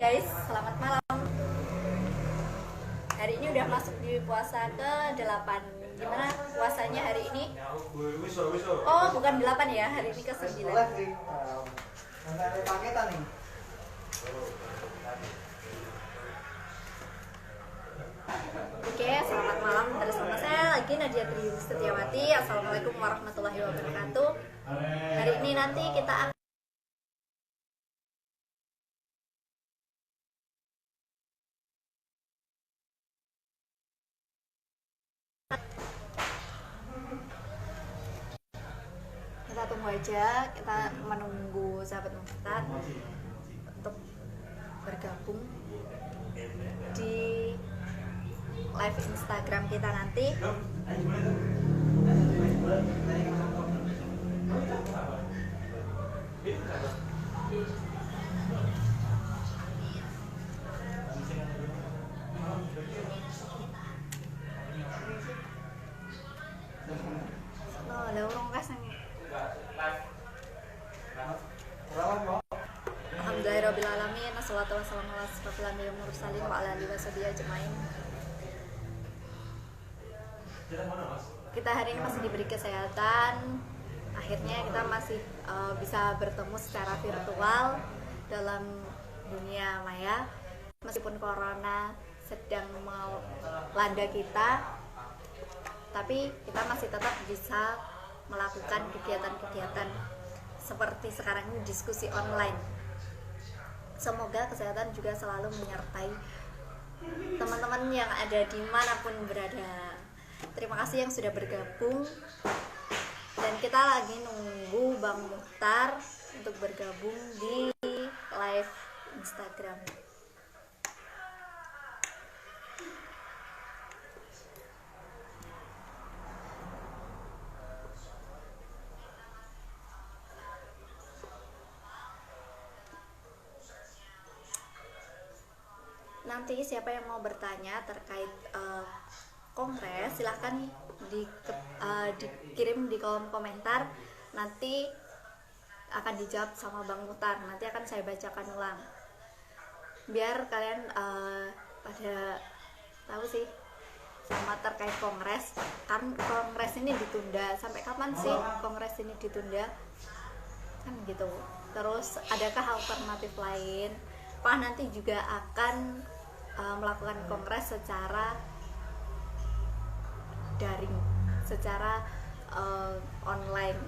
Guys, selamat malam. Hari ini udah masuk di puasa ke-8. Gimana puasanya hari ini? Oh, bukan 8 ya, hari ini ke-9. Oke, selamat malam. Bersama saya lagi Nadia Tri Setiawati. Assalamualaikum warahmatullahi wabarakatuh. Hari ini nanti kita akan tunggu aja, kita menunggu sahabat Mukhtar untuk bergabung di live Instagram kita nanti. Oh, ada orang kasang. Alhamdulillahirobbilalamin. Assalatu wassalamu ala asyrofil anbiya'i wal mursalin wa ala alihi washabihi ajmain. Kita hari ini masih diberi kesehatan. Akhirnya kita masih bisa bertemu secara virtual dalam dunia maya. Meskipun corona sedang melanda kita, tapi kita masih tetap bisa melakukan kegiatan-kegiatan seperti sekarang ini, diskusi online. Semoga kesehatan juga selalu menyertai teman-teman yang ada dimanapun berada. Terima kasih yang sudah bergabung, dan kita lagi nunggu Bang Mukhtar untuk bergabung di live Instagram. Nanti siapa yang mau bertanya terkait kongres, silahkan dikirim di kolom komentar. Nanti akan dijawab sama Bang Mukhtar. Nanti akan saya bacakan ulang biar kalian pada tahu sih sama terkait kongres. Kan kongres ini ditunda sampai kapan sih kongres ini ditunda, kan gitu. Terus adakah alternatif lain? Pak nanti juga akan melakukan kongres secara daring, secara online,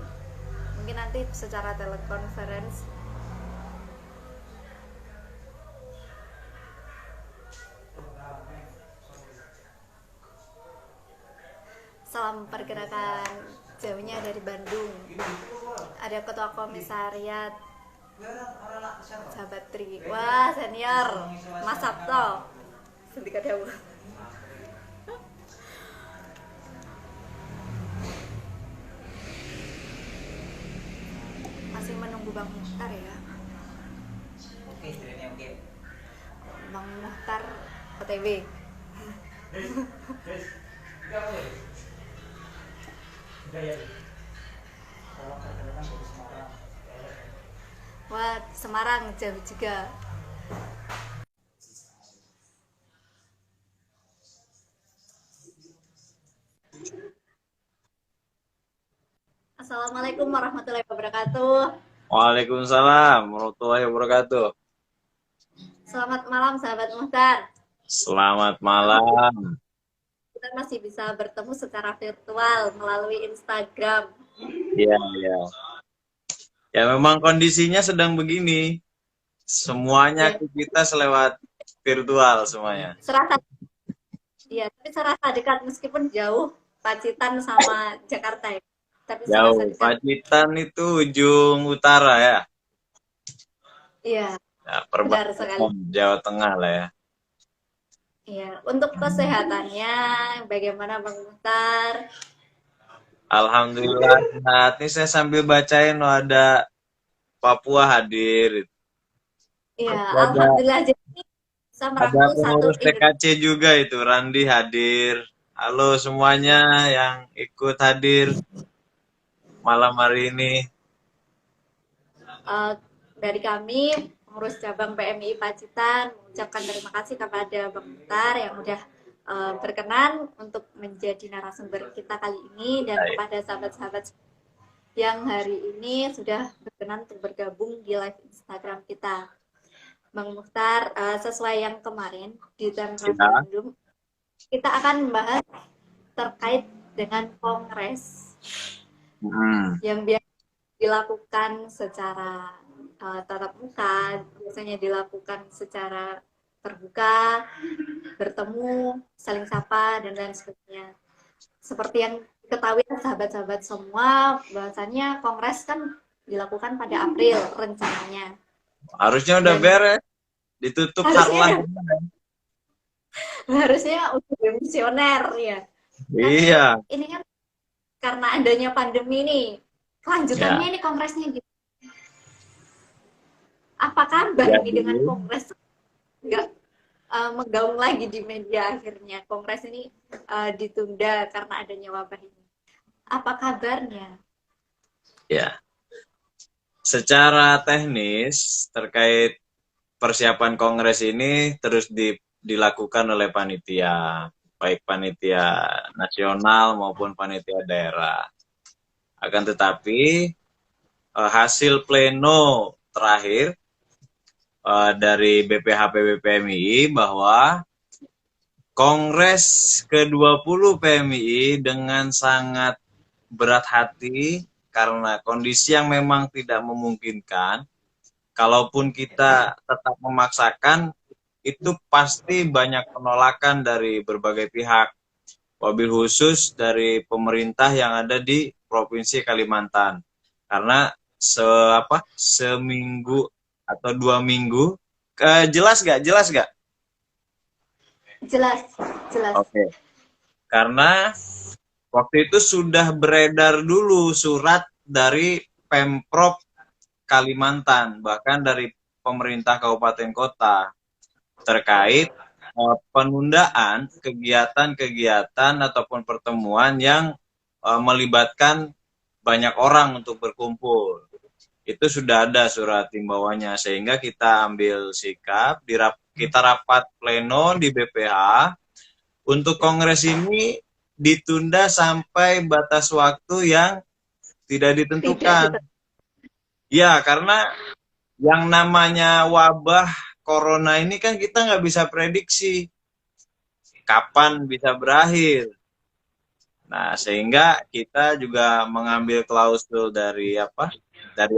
mungkin nanti secara telekonferensi. Salam pergerakan jauhnya dari Bandung. Ada ketua komisariat sahabat Tri. Wah, senior Mas Sabto sendika dawuh. Masih menunggu Bang Mukhtar ya. Oke, oke. Bang Mukhtar OTW. Wah, Semarang jauh juga. Assalamualaikum warahmatullahi wabarakatuh. Waalaikumsalam warahmatullahi wabarakatuh. Selamat malam sahabat Mukhtar. Selamat malam. Kita masih bisa bertemu secara virtual melalui Instagram. Iya, iya. Ya memang kondisinya sedang begini. Semuanya aktivitas lewat virtual semuanya. Serasa, iya, tapi serasa dekat meskipun jauh. Pacitan sama Jakarta ya. Tapi jauh. Pacitan itu ujung utara ya. Iya. Ya, perbatasan Jawa Tengah lah ya. Iya. Untuk kesehatannya bagaimana Bang Mukhtar? Alhamdulillah saat ini saya sambil bacain ada Papua hadir. Iya, alhamdulillah. Jadi ada pengurus TKC juga itu, Randi hadir. Halo semuanya yang ikut hadir malam hari ini. Dari kami pengurus cabang PMI Pacitan mengucapkan terima kasih kepada Bang Muhtar yang udah berkenan untuk menjadi narasumber kita kali ini, dan Baik. kepada sahabat-sahabat yang hari ini sudah berkenan untuk bergabung di live Instagram kita. Bang Muhtar, sesuai yang kemarin di term Ya. referendum, kita akan membahas terkait dengan kongres yang biasa dilakukan secara tatap muka, biasanya dilakukan secara terbuka, bertemu, saling sapa, dan lain sebagainya. Seperti yang diketahui sahabat-sahabat semua, bahwasannya kongres kan dilakukan pada April rencananya. Harusnya udah Dan beres, ditutup harlah. harusnya udah misioner ya. Iya. Ini kan karena adanya pandemi nih, kelanjutannya ini kongresnya gitu. Apa kabar ini dengan kongres? Nggak menggaung lagi di media, akhirnya kongres ini ditunda karena adanya wabah ini. Apa kabarnya? Ya. Secara teknis terkait persiapan kongres ini terus dilakukan oleh panitia, baik panitia nasional maupun panitia daerah. Akan tetapi hasil pleno terakhir dari BPHP BPMI bahwa Kongres ke-20 PMI dengan sangat berat hati karena kondisi yang memang tidak memungkinkan. Kalaupun kita tetap memaksakan, itu pasti banyak penolakan dari berbagai pihak, wabil khusus dari pemerintah yang ada di Provinsi Kalimantan. Karena seminggu atau 2 minggu, jelas gak? Jelas. Oke. Karena waktu itu sudah beredar dulu surat dari Pemprov Kalimantan, bahkan dari pemerintah kabupaten kota, terkait penundaan kegiatan-kegiatan ataupun pertemuan yang melibatkan banyak orang untuk berkumpul. Itu sudah ada surat himbauannya, sehingga kita ambil sikap, kita rapat pleno di BPH untuk kongres ini ditunda sampai batas waktu yang tidak ditentukan. Ya, karena yang namanya wabah corona ini kan kita nggak bisa prediksi kapan bisa berakhir. Nah, sehingga kita juga mengambil klausul dari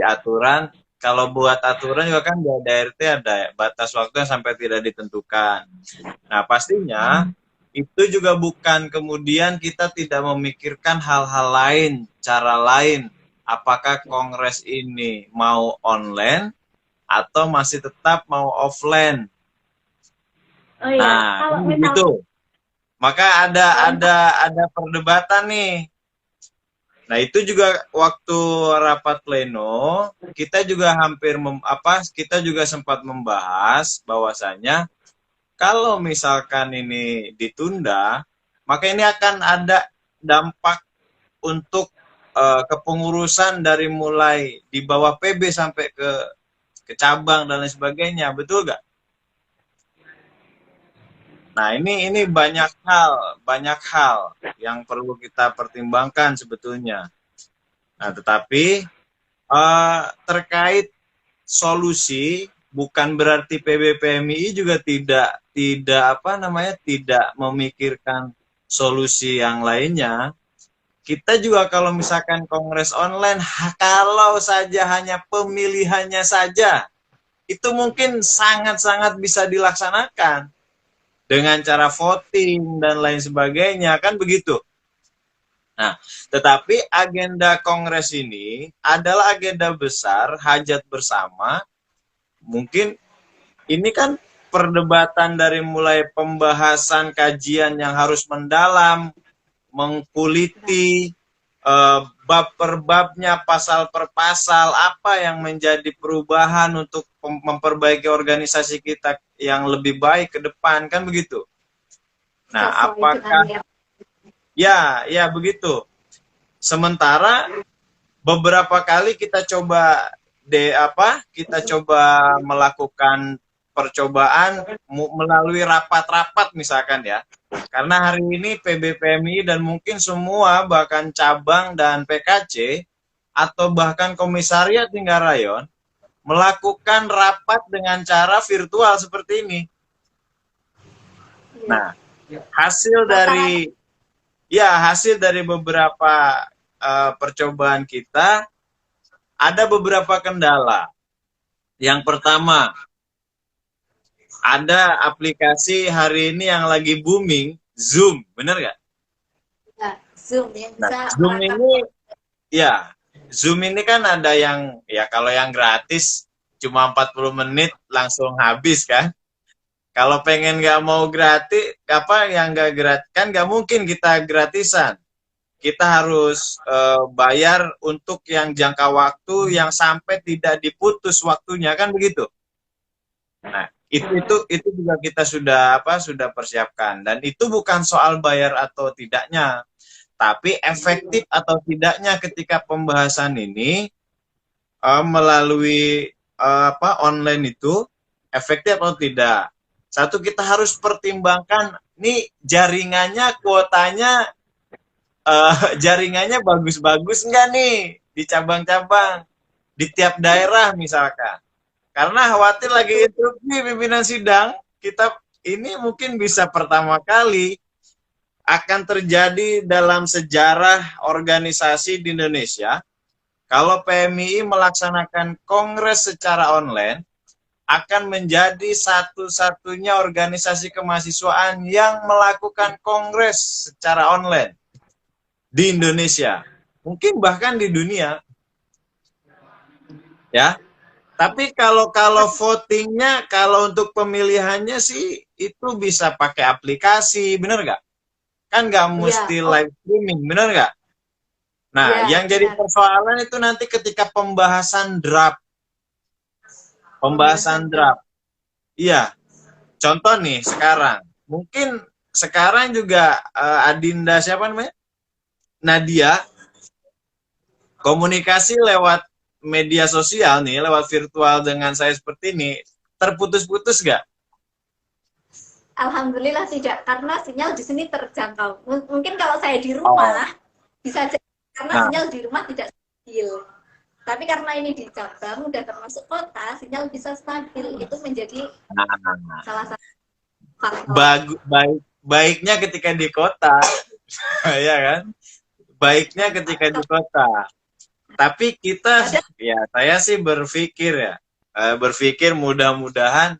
aturan. Kalau buat aturan juga kan di ADRT ada batas waktu yang sampai tidak ditentukan. Nah, pastinya itu juga bukan kemudian kita tidak memikirkan hal-hal lain, cara lain. Apakah kongres ini mau online atau masih tetap mau offline? Oh iya, Nah, kalau begitu. Maka ada perdebatan nih. Nah, itu juga waktu rapat pleno, kita juga kita juga sempat membahas bahwasanya kalau misalkan ini ditunda, maka ini akan ada dampak untuk kepengurusan dari mulai di bawah PB sampai ke cabang dan lain sebagainya, betul gak? Nah, ini banyak hal yang perlu kita pertimbangkan sebetulnya. Nah, tetapi terkait solusi, bukan berarti PBPMI juga tidak memikirkan solusi yang lainnya. Kita juga kalau misalkan kongres online, kalau saja hanya pemilihannya saja, itu mungkin sangat-sangat bisa dilaksanakan dengan cara voting dan lain sebagainya, kan begitu. Nah, tetapi agenda kongres ini adalah agenda besar, hajat bersama. Mungkin ini kan perdebatan dari mulai pembahasan kajian yang harus mendalam, mengkuliti bab per babnya, pasal per pasal, apa yang menjadi perubahan untuk memperbaiki organisasi kita yang lebih baik ke depan, kan begitu. Nah, apakah begitu. Sementara beberapa kali kita coba kita coba melakukan percobaan melalui rapat-rapat misalkan ya. Karena hari ini PBPMI dan mungkin semua bahkan cabang dan PKC atau bahkan komisariat tingkat rayon melakukan rapat dengan cara virtual seperti ini. Iya. Nah, hasil dari beberapa percobaan kita ada beberapa kendala. Yang pertama, ada aplikasi hari ini yang lagi booming, Zoom, bener nggak? Nah, Zoom yang Nah, bisa Zoom merekam. ini, ya, Zoom ini kan ada yang, ya kalau yang gratis cuma 40 menit langsung habis kan. Kalau pengen nggak mau gratis, yang nggak gratis, kan nggak mungkin kita gratisan. Kita harus bayar untuk yang jangka waktu yang sampai tidak diputus waktunya, kan begitu. Nah, itu juga kita sudah persiapkan, dan itu bukan soal bayar atau tidaknya, tapi efektif atau tidaknya ketika pembahasan ini melalui online itu efektif atau tidak. Satu, kita harus pertimbangkan nih jaringannya, kuotanya jaringannya bagus-bagus nggak nih di cabang-cabang, di tiap daerah misalkan. Karena khawatir lagi interupsi pimpinan sidang, kita ini mungkin bisa pertama kali akan terjadi dalam sejarah organisasi di Indonesia, kalau PMII melaksanakan kongres secara online, akan menjadi satu-satunya organisasi kemahasiswaan yang melakukan kongres secara online di Indonesia. Mungkin bahkan di dunia. Ya. Tapi kalau votingnya, kalau untuk pemilihannya sih itu bisa pakai aplikasi, bener nggak? Kan nggak mesti live streaming, bener nggak? Nah, yang jadi persoalan itu nanti ketika pembahasan draft. Iya, contoh nih sekarang. Mungkin sekarang juga Adinda siapa namanya? Nadia komunikasi lewat media sosial nih, lewat virtual dengan saya seperti ini, terputus-putus nggak? Alhamdulillah tidak, karena sinyal di sini terjangkau. Mungkin kalau saya di rumah bisa jadi, karena sinyal di rumah tidak stabil. Tapi karena ini di cabang udah termasuk kota, sinyal bisa stabil. Itu menjadi salah satu faktor. Baiknya ketika di kota, ya kan? Baiknya ketika di kota. Tapi kita, saya sih berpikir mudah-mudahan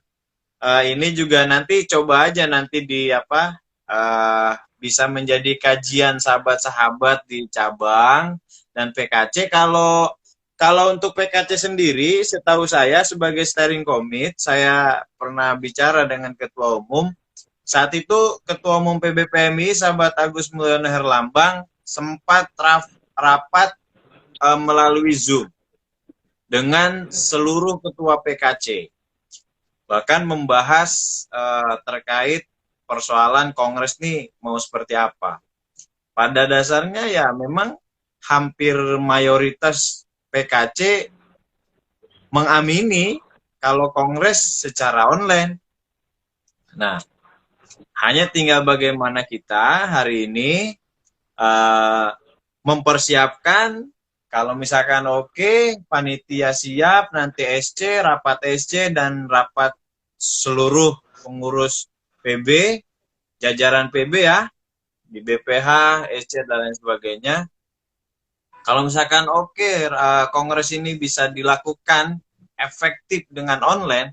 ini juga nanti coba aja nanti bisa menjadi kajian sahabat-sahabat di cabang dan PKC. Kalau untuk PKC sendiri, setahu saya sebagai steering committee, saya pernah bicara dengan ketua umum. Saat itu ketua umum PBPMI, sahabat Agus Mulyono Herlambang, sempat rapat melalui Zoom dengan seluruh ketua PKC, bahkan membahas terkait persoalan kongres nih mau seperti apa. Pada dasarnya ya memang hampir mayoritas PKC mengamini kalau kongres secara online. Nah, hanya tinggal bagaimana kita hari ini mempersiapkan. Kalau misalkan panitia siap, nanti SC, rapat SC, dan rapat seluruh pengurus PB, jajaran PB ya, di BPH, SC, dan lain sebagainya. Kalau misalkan kongres ini bisa dilakukan efektif dengan online,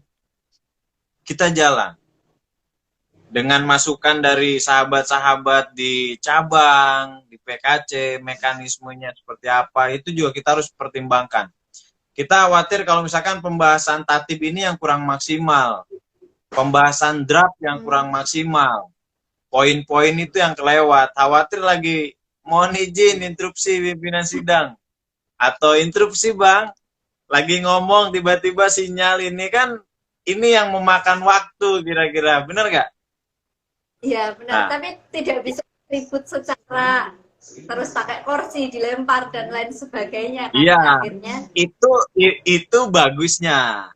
kita jalan. Dengan masukan dari sahabat-sahabat di cabang, di PKC, mekanismenya seperti apa, itu juga kita harus pertimbangkan. Kita khawatir kalau misalkan pembahasan tatib ini yang kurang maksimal, pembahasan draft yang kurang maksimal, poin-poin itu yang kelewat, khawatir lagi, mohon izin interupsi pimpinan sidang, atau interupsi bang, lagi ngomong tiba-tiba sinyal ini kan, ini yang memakan waktu kira-kira, benar nggak? Iya benar, tapi tidak bisa ribut secara terus pakai kursi dilempar dan lain sebagainya kan Iya, akhirnya. itu bagusnya.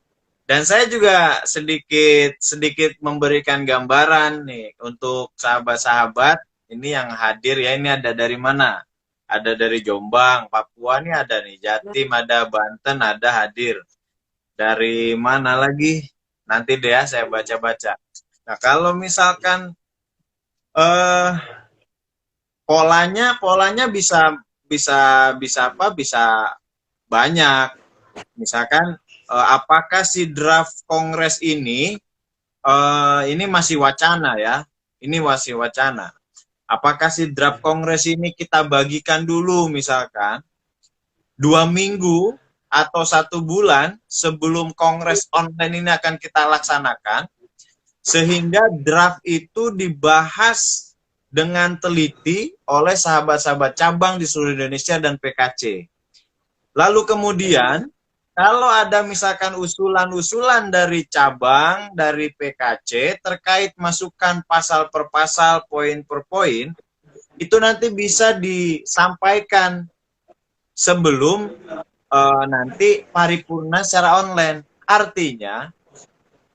Dan saya juga sedikit sedikit memberikan gambaran nih untuk sahabat-sahabat ini yang hadir ya. Ini ada dari mana? Ada dari Jombang, Papua nih ada nih, Jatim, ada Banten, ada hadir. Dari mana lagi? Nanti deh ya saya baca-baca. Nah, kalau misalkan eh polanya bisa bisa bisa apa? Bisa banyak. Misalkan apakah si draft Kongres ini masih wacana ya? Ini masih wacana. Apakah si draft Kongres ini kita bagikan dulu misalkan 2 minggu atau 1 bulan sebelum Kongres online ini akan kita laksanakan, sehingga draft itu dibahas dengan teliti oleh sahabat-sahabat cabang di seluruh Indonesia dan PKC. Lalu kemudian, kalau ada misalkan usulan-usulan dari cabang, dari PKC, terkait masukan pasal per pasal, poin per poin, itu nanti bisa disampaikan sebelum nanti paripurna secara online. Artinya,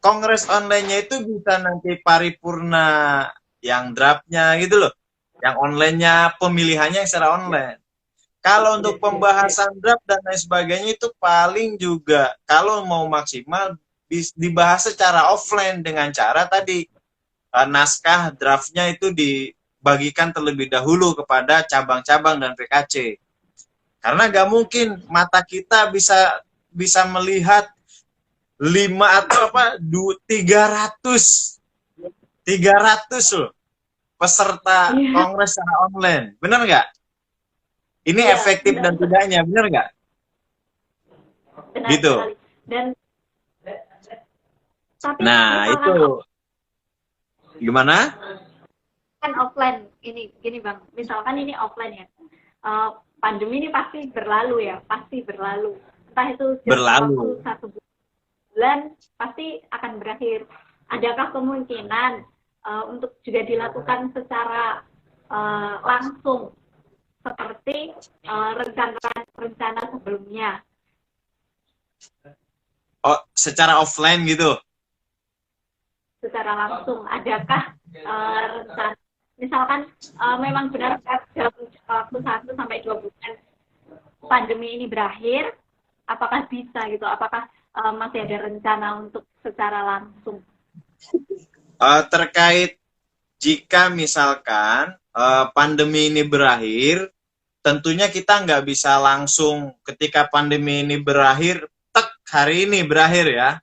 Kongres online-nya itu bisa nanti paripurna yang draftnya gitu loh. Yang online-nya pemilihannya secara online. Kalau untuk pembahasan draft dan lain sebagainya itu paling juga kalau mau maksimal dibahas secara offline dengan cara tadi naskah draftnya itu dibagikan terlebih dahulu kepada cabang-cabang dan PKC. Karena nggak mungkin mata kita bisa melihat 5 atau 300 loh peserta kongres secara online. Benar nggak? Ini ya, efektif benar, dan tidaknya, benar nggak? Gitu. Sekali. Dan tapi nah itu gimana? Kan offline ini gini Bang, misalkan ini offline ya. Pandemi ini pasti berlalu ya, pasti berlalu. Entah itu berlalu 1 bulan pasti akan berakhir. Adakah kemungkinan untuk juga dilakukan secara langsung seperti rencana sebelumnya? Oh, secara offline gitu? Secara langsung, adakah rencana? Misalkan memang benar dalam waktu 1 sampai 2 bulan pandemi ini berakhir, apakah bisa gitu? Apakah masih ada rencana untuk secara langsung? Terkait jika misalkan pandemi ini berakhir, tentunya kita nggak bisa langsung ketika pandemi ini berakhir, hari ini berakhir ya,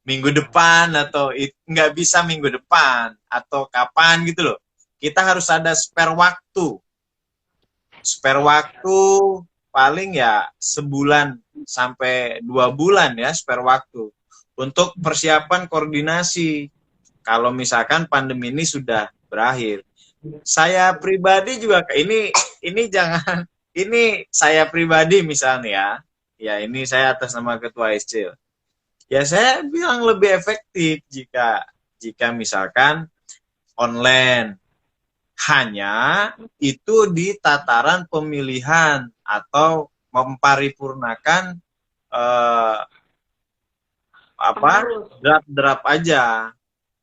minggu depan atau nggak bisa minggu depan atau kapan gitu loh. Kita harus ada spare waktu paling ya 1 sampai 2 bulan ya spare waktu untuk persiapan koordinasi kalau misalkan pandemi ini sudah berakhir. Saya pribadi juga ini jangan, ini saya pribadi misalnya ya ini saya atas nama Ketua SC ya, saya bilang lebih efektif jika misalkan online, hanya itu di tataran pemilihan atau memparipurnakan draft aja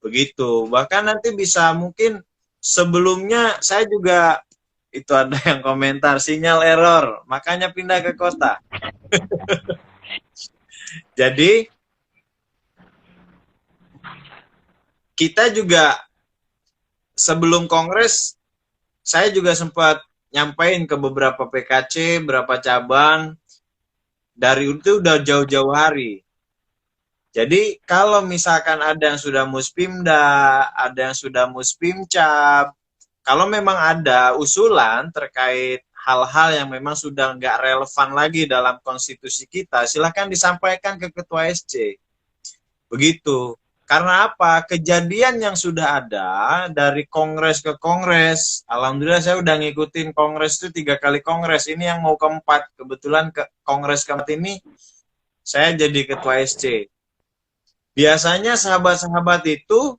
begitu. Bahkan nanti bisa mungkin sebelumnya saya juga itu ada yang komentar sinyal error makanya pindah ke kota. Jadi kita juga sebelum kongres saya juga sempat nyampein ke beberapa PKC, beberapa cabang dari itu udah jauh-jauh hari. Jadi kalau misalkan ada yang sudah muspimda, ada yang sudah muspimcap, kalau memang ada usulan terkait hal-hal yang memang sudah nggak relevan lagi dalam konstitusi kita, silahkan disampaikan ke Ketua SC. Begitu. Karena apa? Kejadian yang sudah ada dari kongres ke kongres, alhamdulillah saya udah ngikutin kongres itu 3 kali kongres, ini yang mau keempat. Kebetulan ke kongres keempat ini saya jadi Ketua SC. Biasanya sahabat-sahabat itu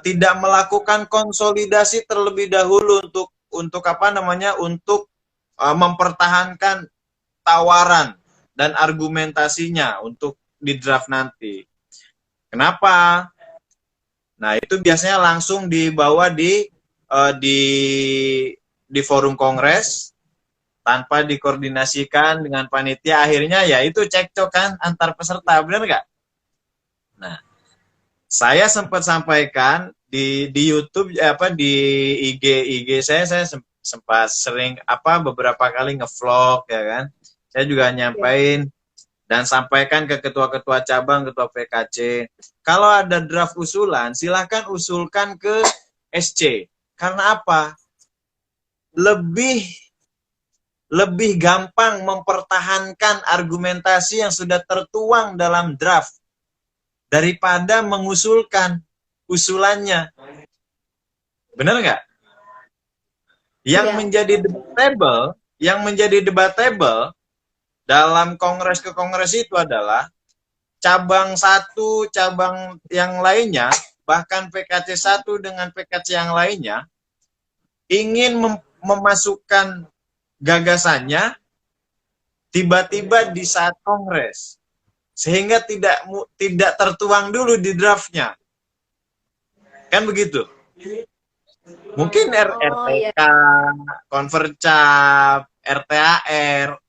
tidak melakukan konsolidasi terlebih dahulu apa namanya untuk mempertahankan tawaran dan argumentasinya untuk di draft nanti. Kenapa? Nah, itu biasanya langsung dibawa di forum kongres tanpa dikoordinasikan dengan panitia, akhirnya ya itu cekcok kan antar peserta, benar nggak? Nah, saya sempat sampaikan di YouTube di IG saya sempat sering beberapa kali ngevlog ya kan. Saya juga nyampain dan sampaikan ke ketua-ketua cabang, ketua PKC. Kalau ada draft usulan, silahkan usulkan ke SC. Karena apa? Lebih gampang mempertahankan argumentasi yang sudah tertuang dalam draft daripada mengusulkan usulannya. Benar nggak? Yang menjadi debatable dalam kongres ke kongres itu adalah cabang satu, cabang yang lainnya, bahkan PKC 1 dengan PKC yang lainnya, ingin memasukkan gagasannya tiba-tiba di saat kongres. Sehingga tidak tertuang dulu di draftnya. Kan begitu? Mungkin RTK, Konvercap, RTAR,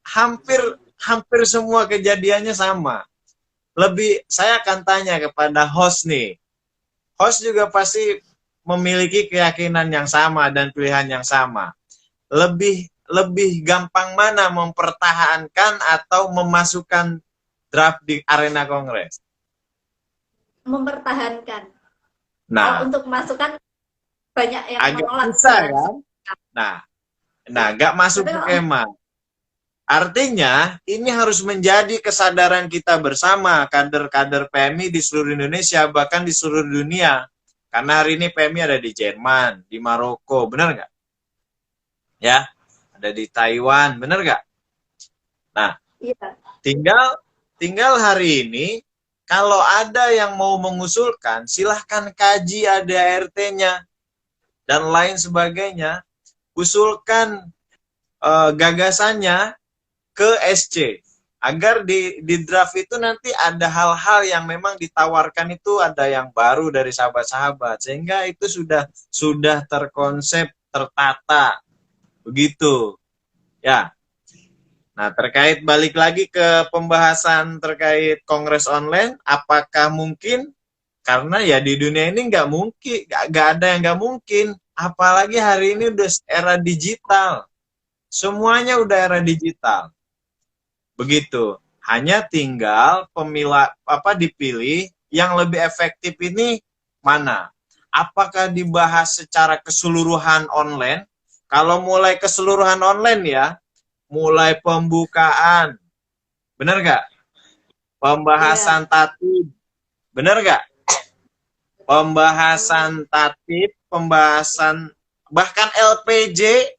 hampir semua kejadiannya sama. Saya akan tanya kepada host nih. Host juga pasti memiliki keyakinan yang sama dan pilihan yang sama. Lebih gampang mana mempertahankan atau memasukkan draft di arena kongres? Mempertahankan. Nah, untuk masukan banyak yang agak menolak. susah kan? Nah, gak masuk ke kema. Artinya, ini harus menjadi kesadaran kita bersama, kader-kader PMI di seluruh Indonesia, bahkan di seluruh dunia. Karena hari ini PMI ada di Jerman, di Maroko, benar nggak? Ya, ada di Taiwan, benar nggak? Nah, iya. tinggal hari ini, kalau ada yang mau mengusulkan, silahkan kaji ADART-nya dan lain sebagainya. Usulkan gagasannya ke SC agar di draft itu nanti ada hal-hal yang memang ditawarkan itu ada yang baru dari sahabat-sahabat sehingga itu sudah terkonsep, tertata begitu ya. Nah, terkait balik lagi ke pembahasan terkait kongres online, apakah mungkin? Karena ya di dunia ini nggak mungkin, nggak ada yang nggak mungkin. Apalagi hari ini udah era digital, semuanya udah era digital. Begitu. Hanya tinggal dipilih yang lebih efektif ini mana? Apakah dibahas secara keseluruhan online? Kalau mulai keseluruhan online ya, mulai pembukaan, benar nggak? Pembahasan tatib, benar nggak? Pembahasan tatib, pembahasan bahkan LPJ,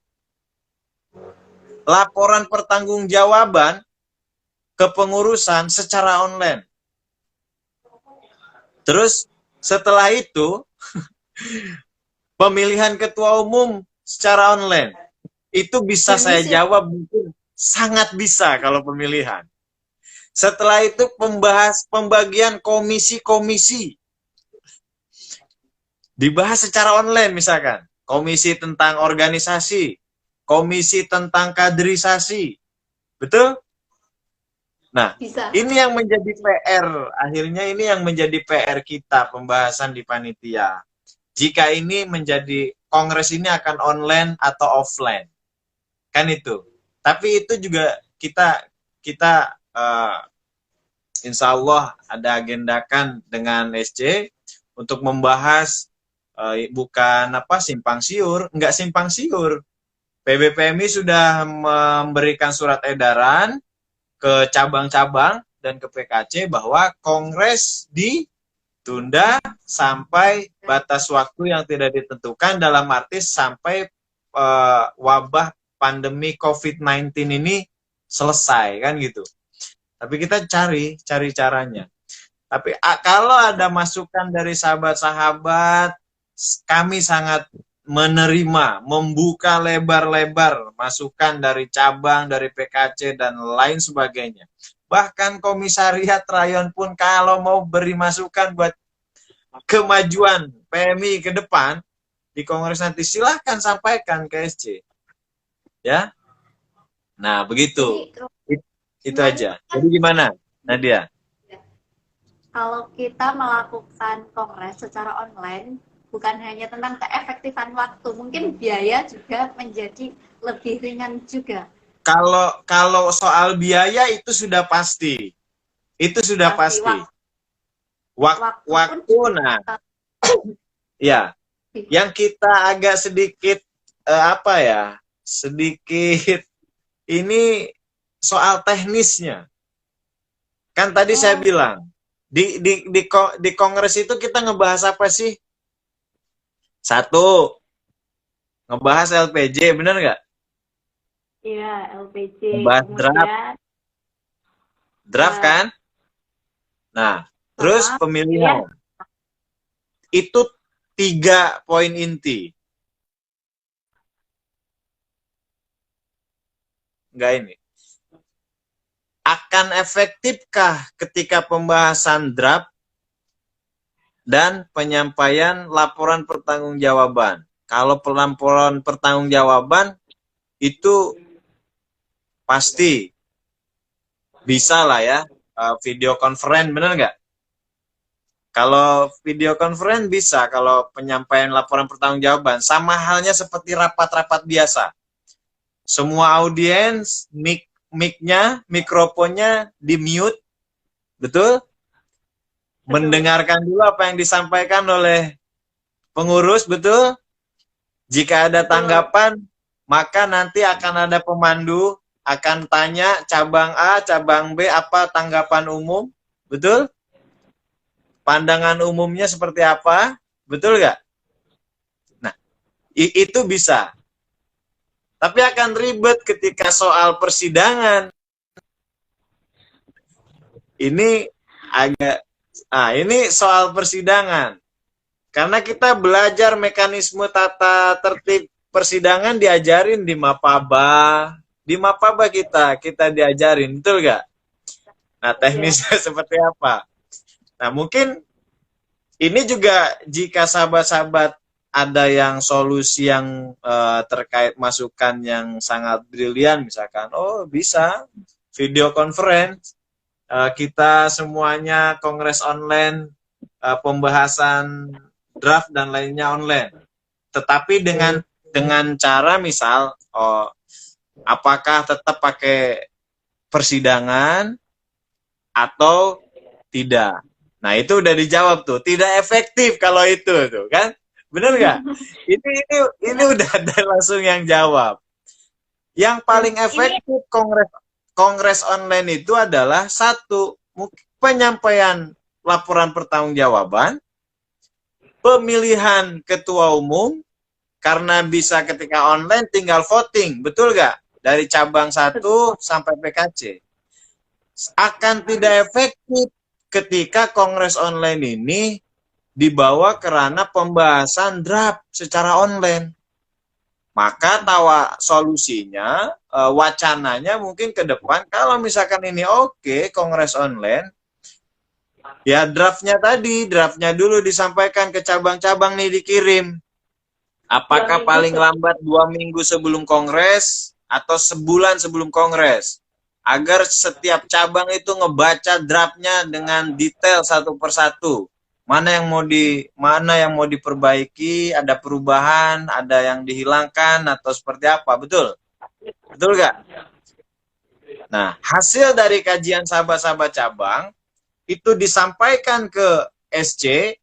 laporan pertanggungjawaban kepengurusan secara online. Terus setelah itu pemilihan ketua umum secara online. Itu bisa saya jawab mungkin sangat bisa kalau pemilihan. Setelah itu pembagian komisi-komisi. Dibahas secara online misalkan. Komisi tentang organisasi, komisi tentang kaderisasi. Betul? Nah, bisa. Ini yang menjadi PR. Akhirnya ini yang menjadi PR kita pembahasan di panitia. Jika ini menjadi kongres ini akan online atau offline. Kan itu. Tapi itu juga kita insya Allah ada agendakan dengan SC untuk membahas bukan simpang siur, enggak simpang siur. PBPMI sudah memberikan surat edaran ke cabang-cabang dan ke PKC bahwa kongres ditunda sampai batas waktu yang tidak ditentukan, dalam arti sampai wabah pandemi COVID-19 ini selesai kan gitu. Tapi kita cari caranya. Tapi kalau ada masukan dari sahabat-sahabat, kami sangat menerima, membuka lebar-lebar masukan dari cabang, dari PKC, dan lain sebagainya. Bahkan komisariat rayon pun kalau mau beri masukan buat kemajuan PMI ke depan, di Kongres nanti silahkan sampaikan ke SC. Ya, nah begitu. Itu aja. Jadi gimana, Nadia? Kalau kita melakukan kongres secara online, bukan hanya tentang keefektifan waktu, mungkin biaya juga menjadi lebih ringan juga. Kalau soal biaya itu sudah pasti. Itu sudah pasti. Waktu nah. Ya. Yang kita agak sedikit sedikit ini soal teknisnya. Kan tadi saya bilang di kongres itu kita ngebahas apa sih? Satu, ngebahas LPJ, bener nggak? Iya, LPJ. Ngebahas draft kan? Nah, terus pemilihan. Itu 3 poin inti. Enggak ini. Akan efektifkah ketika pembahasan draft dan penyampaian laporan pertanggungjawaban? Kalau laporan pertanggungjawaban itu pasti bisa lah ya, video conference, bener nggak? Kalau video conference bisa, kalau penyampaian laporan pertanggungjawaban sama halnya seperti rapat-rapat biasa. Semua audiens, mic-nya, mikrofonnya di-mute, betul? Mendengarkan dulu apa yang disampaikan oleh pengurus, betul? Jika ada tanggapan, maka nanti akan ada pemandu, akan tanya cabang A, cabang B, apa tanggapan umum, betul? Pandangan umumnya seperti apa, betul nggak? Nah, itu bisa. Tapi akan ribet ketika soal persidangan. Ini ini soal persidangan. Karena kita belajar mekanisme tata tertib persidangan diajarin di Mapaba. Di Mapaba kita diajarin, betul nggak? Nah, teknisnya seperti apa? Nah, mungkin ini juga jika sahabat-sahabat ada yang solusi yang terkait masukan yang sangat brilian, misalkan, bisa video conference, kita semuanya kongres online, pembahasan draft dan lainnya online. Tetapi dengan cara misal, apakah tetap pakai persidangan atau tidak? Nah, itu udah dijawab tuh, tidak efektif kalau itu tuh kan. Bener nggak? Ini udah ada langsung yang jawab. Yang paling efektif kongres online itu adalah satu, penyampaian laporan pertanggungjawaban, pemilihan ketua umum, karena bisa ketika online tinggal voting, betul nggak? Dari cabang 1 sampai PKC. Akan tidak efektif ketika kongres online ini dibawa ke ranah pembahasan draft secara online. Maka solusinya, wacananya mungkin ke depan, kalau misalkan ini kongres online, ya draftnya dulu disampaikan ke cabang-cabang nih, dikirim. Apakah paling lambat 2 minggu sebelum kongres atau sebulan sebelum kongres? Agar setiap cabang itu ngebaca draftnya dengan detail satu persatu. Mana yang mau diperbaiki, ada perubahan, ada yang dihilangkan atau seperti apa, betul? Betul nggak? Nah, hasil dari kajian sahabat-sahabat cabang itu disampaikan ke SC.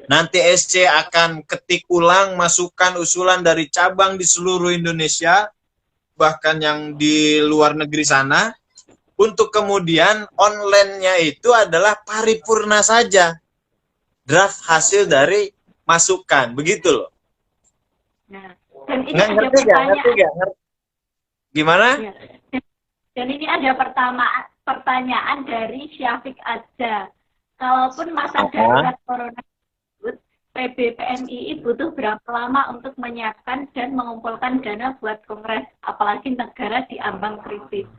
Nanti SC akan ketik ulang masukan usulan dari cabang di seluruh Indonesia, bahkan yang di luar negeri sana, untuk kemudian online-nya itu adalah paripurna saja. Draft hasil dari masukan, begitu loh. Nah, dan ini ada pertanyaan. Gimana? Ya. Dan ini ada pertanyaan dari Syafiq Adza. Kalaupun masa darurat corona tersebut, PBPMII butuh berapa lama untuk menyiapkan dan mengumpulkan dana buat kongres, apalagi negara di ambang krisis?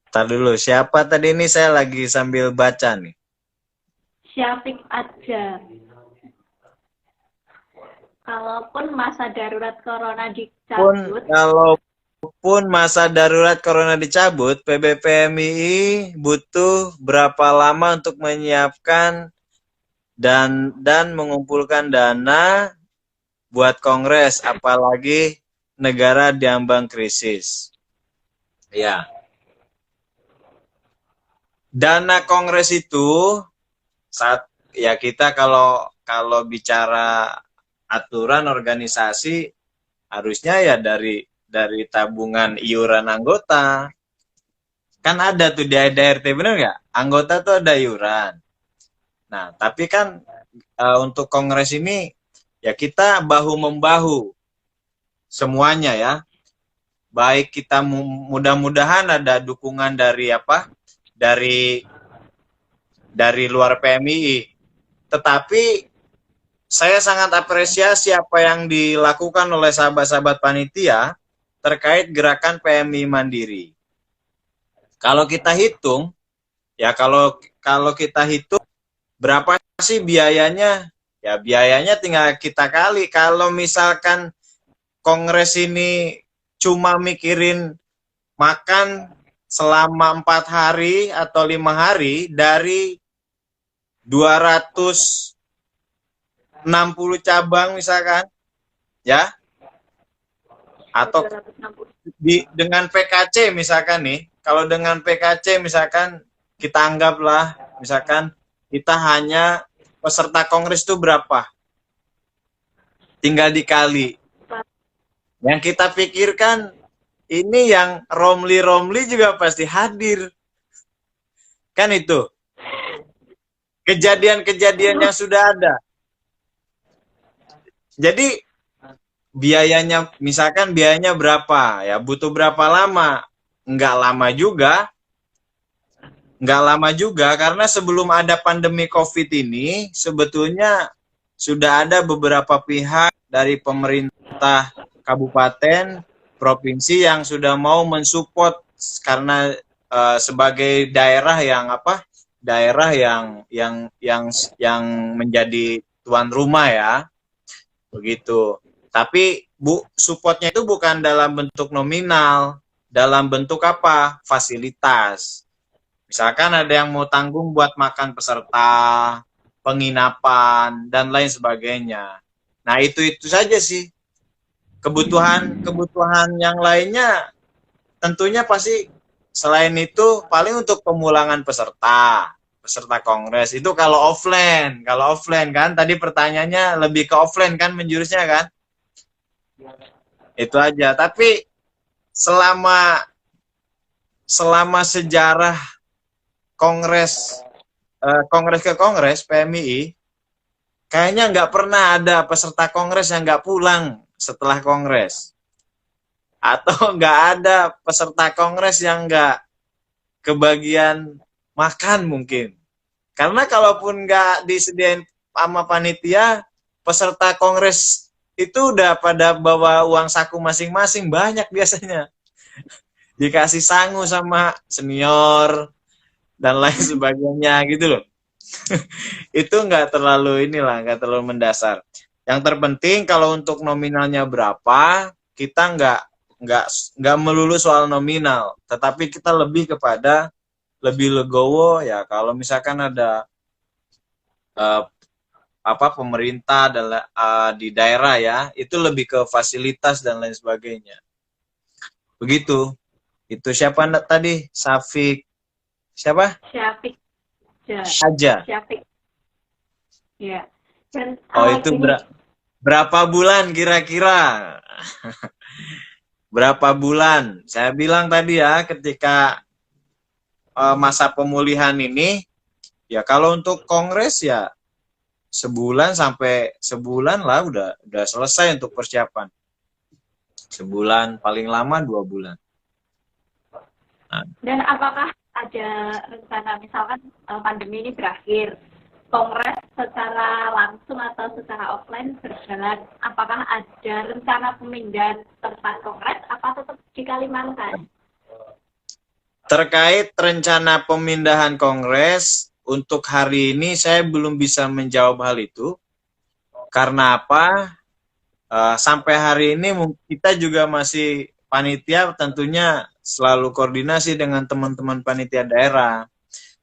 Tar dulu, siapa tadi ini saya lagi sambil baca nih. Syafiq aja. Kalaupun masa darurat corona dicabut, Kalaupun masa darurat corona dicabut, PBPMII butuh berapa lama untuk menyiapkan dan mengumpulkan dana buat kongres, apalagi negara diambang krisis. Ya. Dana kongres itu saat ya kita kalau bicara aturan organisasi harusnya ya dari tabungan iuran anggota. Kan ada tuh di ADRT, bener nggak? Anggota tuh ada iuran. Nah, tapi kan untuk kongres ini ya kita bahu-membahu semuanya ya. Baik kita mudah-mudahan ada dukungan dari dari luar PMII. Tetapi saya sangat apresiasi apa yang dilakukan oleh sahabat-sahabat panitia terkait gerakan PMI Mandiri. Kalau kita hitung, ya kalau kita hitung berapa sih biayanya? Ya biayanya tinggal kita kali. Kalau misalkan kongres ini cuma mikirin makan selama 4 hari atau 5 hari dari 260 cabang misalkan, ya, atau 260. dengan PKC misalkan nih, kalau dengan PKC misalkan kita anggaplah misalkan kita hanya peserta kongres itu berapa, tinggal dikali. Yang kita pikirkan ini yang Romli juga pasti hadir, kan itu kejadian-kejadian yang sudah ada. Jadi biayanya, misalkan biayanya berapa, ya butuh berapa lama? Nggak lama juga karena sebelum ada pandemi COVID ini sebetulnya sudah ada beberapa pihak dari pemerintah kabupaten, provinsi yang sudah mau mensupport karena sebagai daerah yang menjadi tuan rumah ya, begitu. Tapi supportnya itu bukan dalam bentuk nominal, dalam bentuk apa? Fasilitas. Misalkan ada yang mau tanggung buat makan peserta, penginapan dan lain sebagainya. Nah itu saja sih. Kebutuhan yang lainnya tentunya pasti selain itu paling untuk pemulangan peserta kongres itu kalau offline kan tadi pertanyaannya lebih ke offline kan menjurusnya kan, itu aja. Tapi selama sejarah kongres ke kongres PMII kayaknya nggak pernah ada peserta kongres yang nggak pulang setelah kongres, atau nggak ada peserta kongres yang nggak kebagian makan mungkin. Karena kalaupun nggak disediain sama panitia, peserta kongres itu udah pada bawa uang saku masing-masing, banyak biasanya. Dikasih sangu sama senior dan lain sebagainya gitu loh. Itu nggak terlalu mendasar. Yang terpenting kalau untuk nominalnya berapa, kita nggak melulu soal nominal, tetapi kita lebih kepada lebih legowo ya kalau misalkan ada pemerintah dan di daerah ya, itu lebih ke fasilitas dan lain sebagainya. Begitu. Itu siapa tadi? Syafiq. Siapa? Syafiq aja. Syafiq. Ya. Dan Itu berapa bulan kira-kira? Berapa bulan? Saya bilang tadi ya, ketika masa pemulihan ini, ya kalau untuk kongres ya sebulan lah udah selesai untuk persiapan. Sebulan, paling lama 2 bulan. Nah. Dan apakah ada rencana misalkan pandemi ini berakhir, kongres secara langsung atau secara offline berjalan, apakah ada rencana pemindahan tempat kongres apa tetap di Kalimantan? Terkait rencana pemindahan kongres, untuk hari ini saya belum bisa menjawab hal itu. Karena apa? Sampai hari ini kita juga masih panitia tentunya selalu koordinasi dengan teman-teman panitia daerah.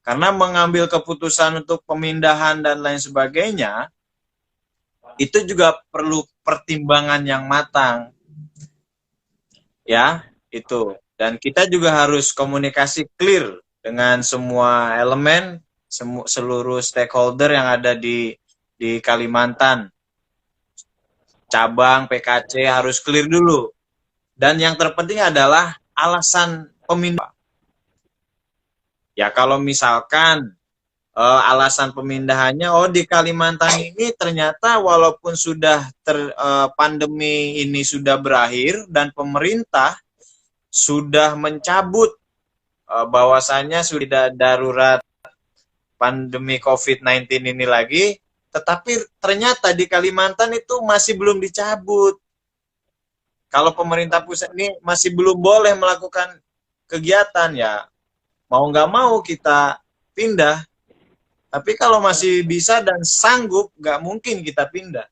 Karena mengambil keputusan untuk pemindahan dan lain sebagainya, itu juga perlu pertimbangan yang matang. Ya, itu. Dan kita juga harus komunikasi clear dengan semua elemen, seluruh stakeholder yang ada di Kalimantan. Cabang, PKC harus clear dulu. Dan yang terpenting adalah alasan pemindahan. Ya kalau misalkan alasan pemindahannya, di Kalimantan ini ternyata walaupun sudah pandemi ini sudah berakhir dan pemerintah sudah mencabut bahwasannya sudah darurat pandemi COVID-19 ini lagi, tetapi ternyata di Kalimantan itu masih belum dicabut. Kalau pemerintah pusat ini masih belum boleh melakukan kegiatan, ya mau nggak mau kita pindah. Tapi kalau masih bisa dan sanggup, nggak mungkin kita pindah.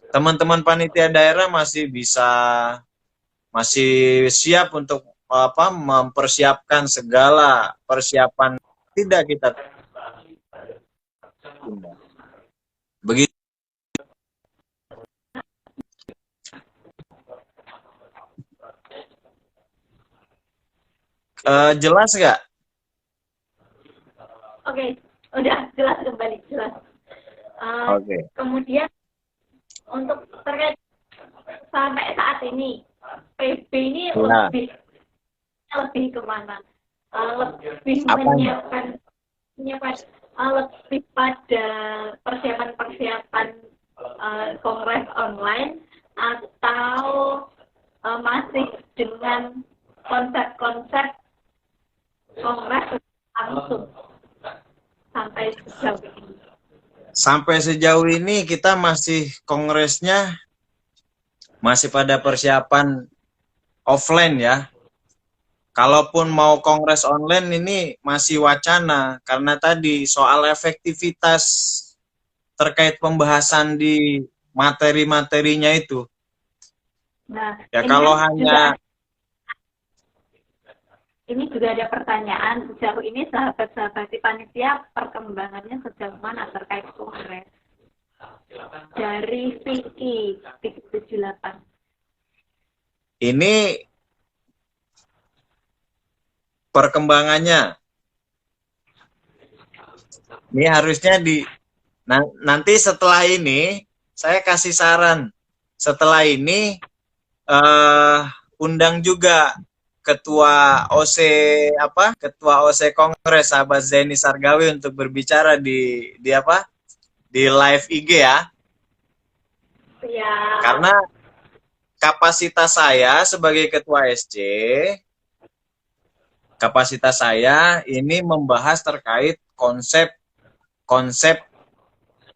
Teman-teman panitia daerah masih siap untuk mempersiapkan segala persiapan, tidak kita pindah. Begitu. Jelas nggak? Oke, udah jelas kembali jelas. Oke. Kemudian untuk terkait sampai saat ini PB ini Nah. lebih kemana? Lebih Apanya? menyiapkan lebih pada persiapan kongres online atau masih dengan konsep-konsep kongres langsung sampai sejauh ini? Sampai sejauh ini kita masih kongresnya masih pada persiapan offline ya. Kalaupun mau kongres online ini masih wacana karena tadi soal efektivitas terkait pembahasan di materi-materinya itu. Nah, Ya kalau ini juga ada pertanyaan, sejauh ini sahabat-sahabat di panitia perkembangannya sejauh mana terkait kongres? Dari Vicky 78. ini perkembangannya, ini harusnya nanti setelah ini saya kasih saran. Setelah ini undang juga Ketua OC Kongres sahabat Zaini Sargawi untuk berbicara di live IG ya. Ya. Karena kapasitas saya sebagai Ketua SC, kapasitas saya ini membahas terkait konsep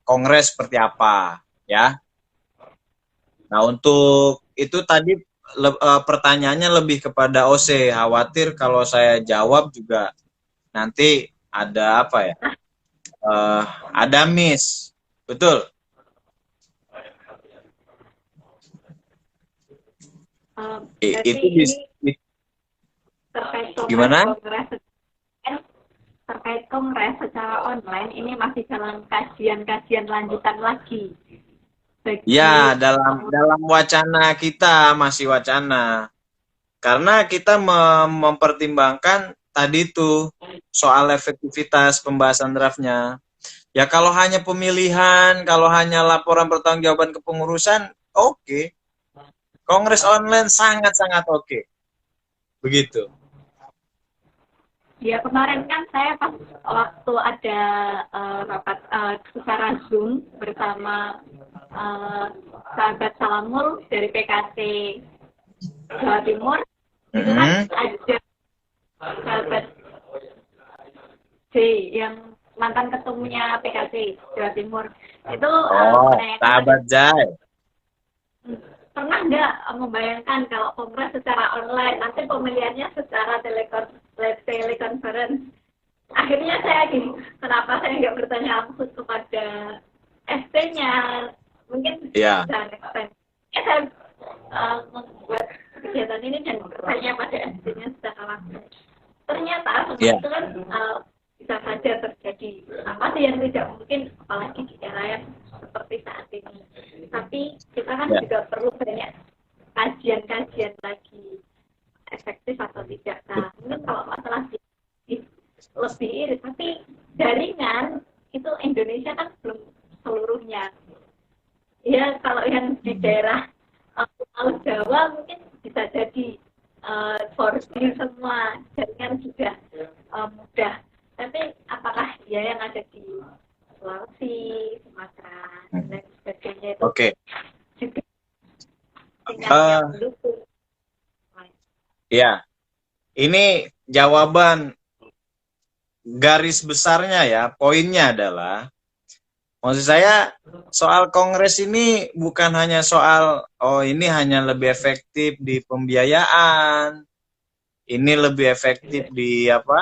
kongres seperti apa ya. Nah untuk itu tadi pertanyaannya lebih kepada OC, khawatir kalau saya jawab juga nanti ada ada miss, betul? Itu terkait kongres, gimana? Terkait kongres secara online ini masih dalam kajian lanjutan lagi. Ya, dalam wacana kita masih wacana. Karena kita mempertimbangkan tadi itu soal efektivitas pembahasan draftnya. Ya kalau hanya pemilihan, kalau hanya laporan pertanggungjawaban kepengurusan, oke. Kongres online sangat-sangat oke. Begitu. Ya kemarin kan saya pas waktu ada rapat secara Zoom bersama sahabat Salamul dari PKC Jawa Timur, itu kan ada sahabat C yang mantan ketumnya PKC Jawa Timur itu Oh, menanyakan sahabat Jai. pernah nggak membayangkan kalau kongres secara online nanti pemilihannya secara telekonferensi. Akhirnya saya gini, kenapa saya nggak bertanya langsung kepada ST-nya, mungkin Iya. bisa next time. Ya, saya membuat kegiatan ini dan bertanya pada ST-nya secara langsung. Ternyata semua Iya. itu kan bisa saja terjadi. Apa sih yang tidak mungkin, apalagi di era yang seperti saat ini. Tapi kita kan Iya. juga perlu banyak kajian-kajian lagi efektif atau tidak. Nah, mungkin kalau masalah lebih irit, tapi jaringan itu Indonesia kan belum seluruhnya. Ya kalau yang di daerah Pulau Jawa mungkin bisa jadi 4G semua jaringan sudah mudah. Tapi apakah dia yang ada di Sulawesi, Sumatera dan sebagainya itu Oke. juga sinyalnya mendukung? Ya, ini jawaban garis besarnya ya, poinnya adalah, maksud saya soal kongres ini bukan hanya soal, oh ini hanya lebih efektif di pembiayaan, ini lebih efektif di apa,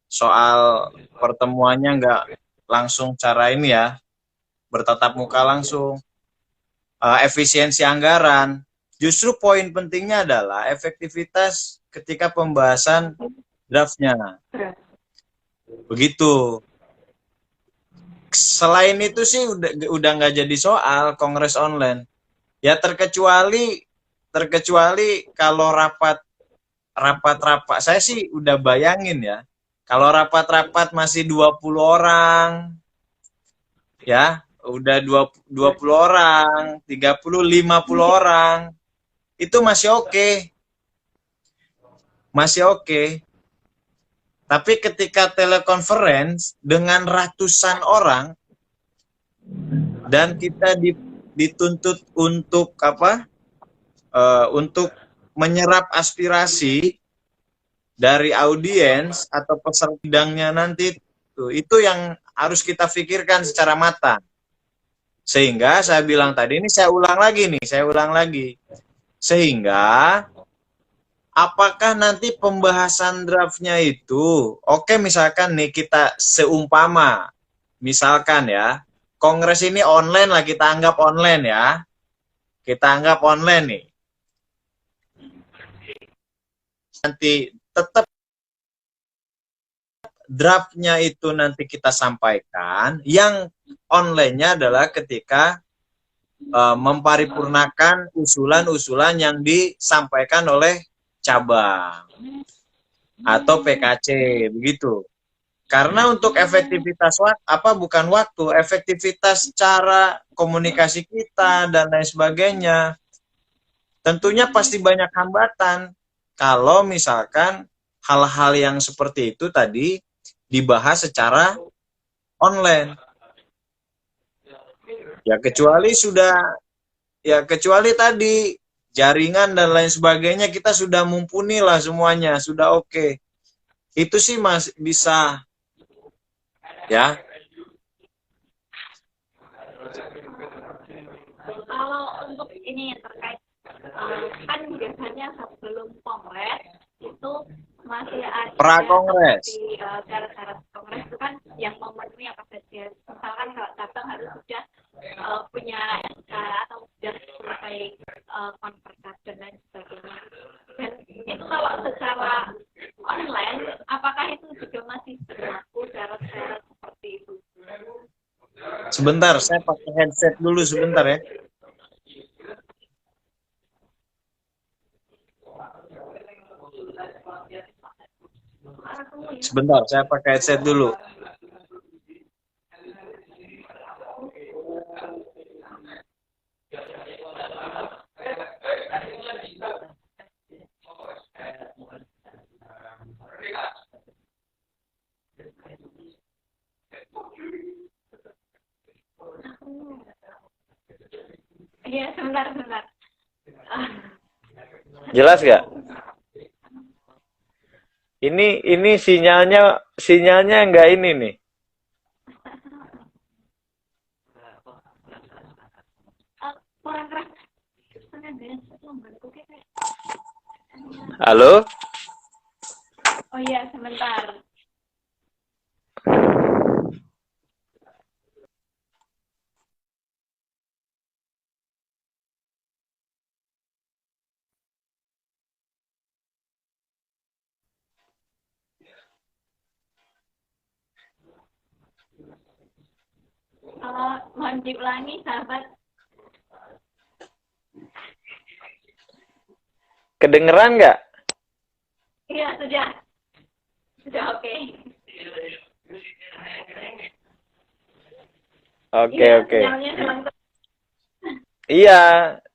soal pertemuannya nggak langsung cara ini ya, bertatap muka langsung, efisiensi anggaran. Justru poin pentingnya adalah efektivitas ketika pembahasan draftnya. Begitu. Selain itu sih udah nggak jadi soal kongres online. Ya terkecuali kalau rapat saya sih udah bayangin ya. Kalau rapat-rapat masih 20 orang, ya udah 20 orang, 30, 50 orang, itu masih oke. Masih oke. Tapi ketika telekonferensi dengan ratusan orang dan kita dituntut untuk apa? Untuk menyerap aspirasi dari audiens atau peserta sidangnya nanti itu yang harus kita pikirkan secara matang. Sehingga saya bilang tadi, ini saya ulang lagi. Sehingga apakah nanti pembahasan draftnya itu, oke misalkan nih kita seumpama, misalkan ya, kongres ini online lah, kita anggap online ya. Kita anggap online nih. Nanti tetap draftnya itu nanti kita sampaikan, yang online-nya adalah ketika memparipurnakan usulan-usulan yang disampaikan oleh cabang atau PKC begitu. Karena untuk efektivitas efektivitas cara komunikasi kita dan lain sebagainya, tentunya pasti banyak hambatan kalau misalkan hal-hal yang seperti itu tadi dibahas secara online. Ya kecuali tadi jaringan dan lain sebagainya kita sudah mumpuni lah semuanya, sudah oke. Itu sih Mas bisa ya. Kalau untuk ini yang terkait kan biasanya sebelum kongres itu masih ada Pra-kongres. seperti syarat-syarat kongres itu kan yang memenuhi apa saja. Misalkan kalau cabang harus sudah punya SK atau sudah selesai konversi dan lain sebagainya. Dan itu kalau secara online, apakah itu juga masih berlaku syarat-syarat seperti itu? Sebentar, saya pakai headset dulu sebentar ya. Sebentar, saya pakai headset dulu. Iya, sebentar. Jelas nggak? Ini sinyalnya nggak ini nih. Orang keras. Sana dance lembarku kayak. Halo? Oh iya, sebentar. Mohon diulangi, sahabat. Kedengeran nggak? Iya, sudah. Sudah oke. Oke, Iya, oke. sinyalnya memang Iya,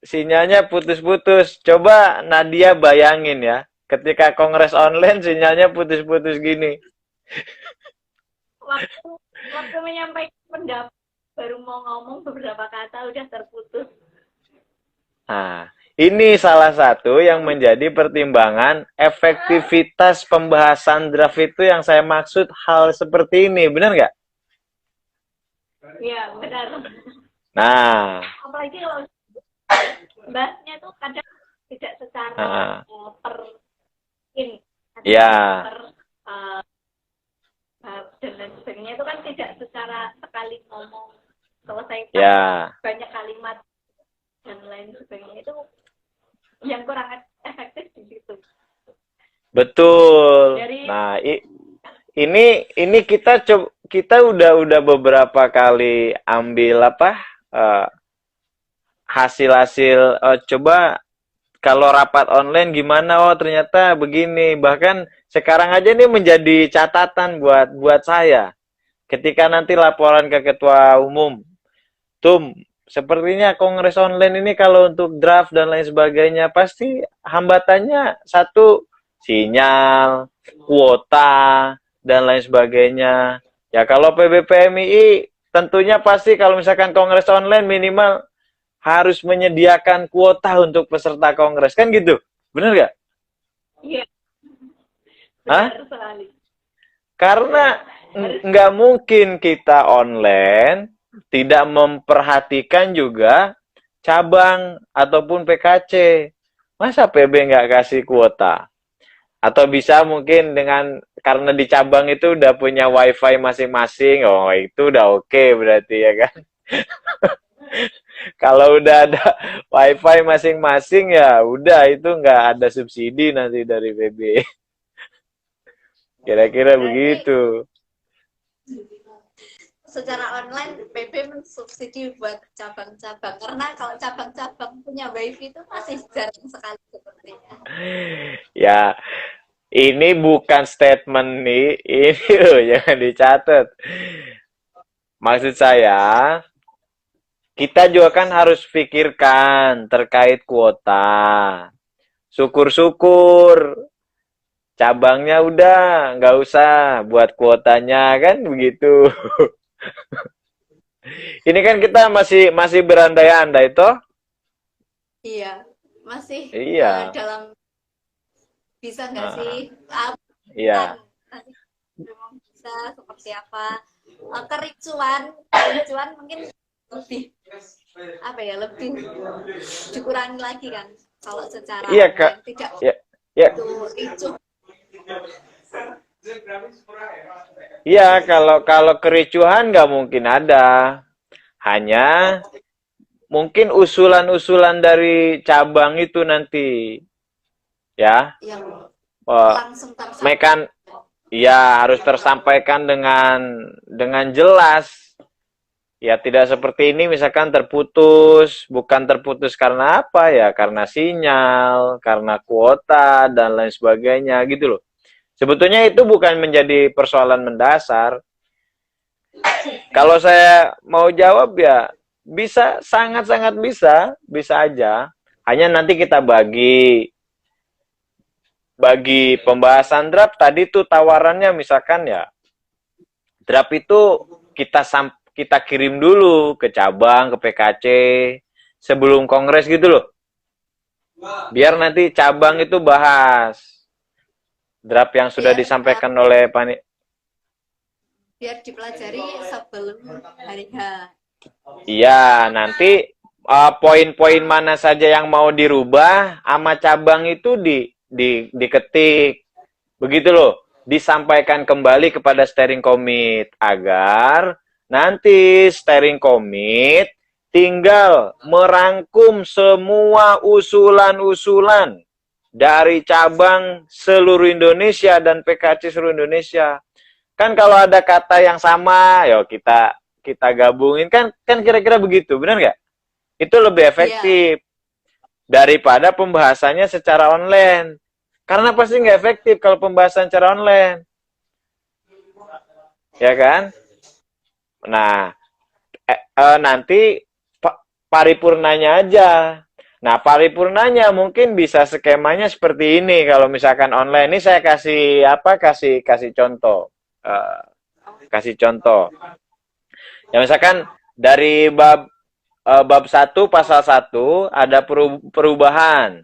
sinyalnya putus-putus. Coba Nadia bayangin ya, ketika kongres online sinyalnya putus-putus gini. waktu waktu menyampaikan pendapat baru mau ngomong beberapa kata udah terputus. Nah, ini salah satu yang menjadi pertimbangan efektivitas pembahasan draft itu yang saya maksud hal seperti ini, benar nggak? Iya, benar. Nah, Apalagi kalau bahasnya tuh kadang tidak secara per in, kadang ya, per dan lain sebagainya itu kan tidak secara sekali ngomong selesai ya. banyak kalimat dan lain sebagainya itu yang kurang efektif di situ. Betul. Dari Nah, ini kita udah beberapa kali ambil apa hasil-hasil coba kalau rapat online gimana, oh ternyata begini. Bahkan sekarang aja ini menjadi catatan buat saya. Ketika nanti laporan ke ketua umum, sepertinya kongres online ini kalau untuk draft dan lain sebagainya pasti hambatannya satu, sinyal, kuota dan lain sebagainya. Ya kalau PBPMII tentunya pasti kalau misalkan kongres online minimal harus menyediakan kuota untuk peserta kongres, kan gitu? Bener nggak? iya, Hah? benar sekali. Karena nggak mungkin kita online tidak memperhatikan juga cabang ataupun PKC. Masa PB nggak kasih kuota? Atau bisa mungkin karena di cabang itu udah punya wifi masing-masing, oh itu udah oke berarti ya kan? Kalau udah ada wifi masing-masing ya udah itu nggak ada subsidi nanti dari PB. Kira-kira begitu. Secara online PB mensubsidi buat cabang-cabang karena kalau cabang-cabang punya wifi itu masih jarang sekali sepertinya. Ya, ini bukan statement nih, ini loh jangan dicatat. Maksud saya, kita juga kan harus pikirkan terkait kuota. Syukur-syukur cabangnya udah nggak usah buat kuotanya kan begitu. Ini kan kita masih berandai-andai toh? Iya, masih Iya. dalam bisa nggak sih? Iya. Nanti memang bisa seperti apa? Kericuan mungkin lebih apa ya, lebih dikurangi lagi kan kalau secara Iya, Kak. tidak Ya. itu ricuh. Iya, kalau kericuhan nggak mungkin ada. Hanya mungkin usulan-usulan dari cabang itu nanti. Ya. Yang Wah, langsung ya harus tersampaikan dengan jelas. Ya tidak seperti ini misalkan terputus, bukan terputus karena apa ya? Karena sinyal, karena kuota dan lain sebagainya gitu loh. Sebetulnya itu bukan menjadi persoalan mendasar. Kalau saya mau jawab ya bisa, sangat-sangat bisa aja. Hanya nanti kita bagi pembahasan draft tadi tuh tawarannya misalkan ya draft itu kita kirim dulu ke cabang, ke PKC sebelum kongres gitu loh. Biar nanti cabang itu bahas draft yang sudah disampaikan oleh biar dipelajari sebelum hari H. Iya, nanti poin-poin mana saja yang mau dirubah sama cabang itu diketik. Begitu loh, disampaikan kembali kepada steering committee agar nanti steering committee tinggal merangkum semua usulan-usulan dari cabang seluruh Indonesia dan PKC seluruh Indonesia. Kan kalau ada kata yang sama, yo kita gabungin kan kira-kira begitu, benar nggak? Itu lebih efektif daripada pembahasannya secara online. Karena pasti nggak efektif kalau pembahasan secara online. Ya kan? Nah, nanti paripurnanya aja. Nah, paripurnanya mungkin bisa skemanya seperti ini. Kalau misalkan online ini saya kasih contoh. Kasih contoh. Ya misalkan dari bab 1 pasal 1 ada perubahan.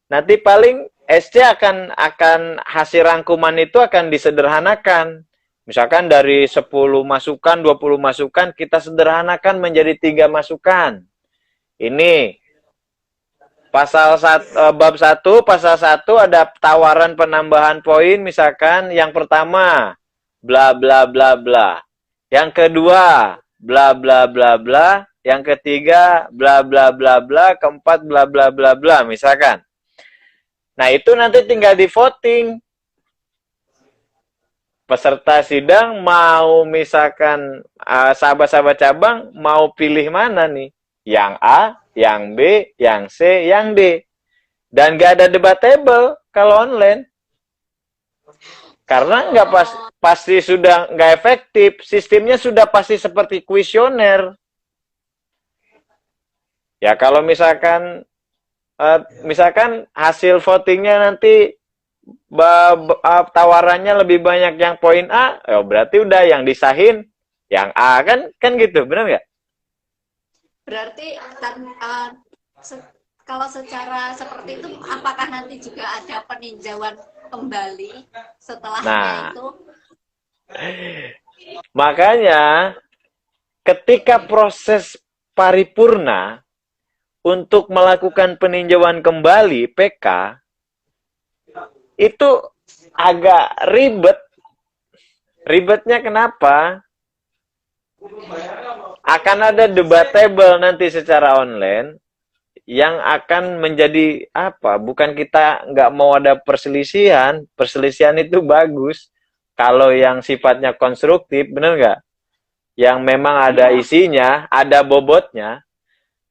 Nanti paling SC akan hasil rangkuman itu akan disederhanakan. Misalkan dari 10 masukan, 20 masukan kita sederhanakan menjadi 3 masukan. Ini bab 1 pasal 1 ada tawaran penambahan poin, misalkan yang pertama bla bla bla bla. Yang kedua bla bla bla bla, yang ketiga bla bla bla bla, keempat bla bla bla bla misalkan. Nah, itu nanti tinggal di voting. Peserta sidang mau misalkan sahabat-sahabat cabang mau pilih mana nih? Yang A, yang B, yang C, yang D. Dan gak ada debatable kalau online. Karena pasti sudah nggak efektif. Sistemnya sudah pasti seperti kuesioner. Ya kalau misalkan hasil votingnya nanti tawarannya lebih banyak yang poin A, ya berarti udah yang disahin yang A kan gitu, benar nggak? Berarti kalau secara seperti itu, apakah nanti juga ada peninjauan kembali setelahnya itu? Makanya ketika proses paripurna untuk melakukan peninjauan kembali PK itu agak ribet. Ribetnya kenapa? Akan ada debatable nanti secara online yang akan menjadi apa? Bukan kita nggak mau ada perselisihan. Perselisihan itu bagus kalau yang sifatnya konstruktif, benar nggak? Yang memang ada isinya, ada bobotnya.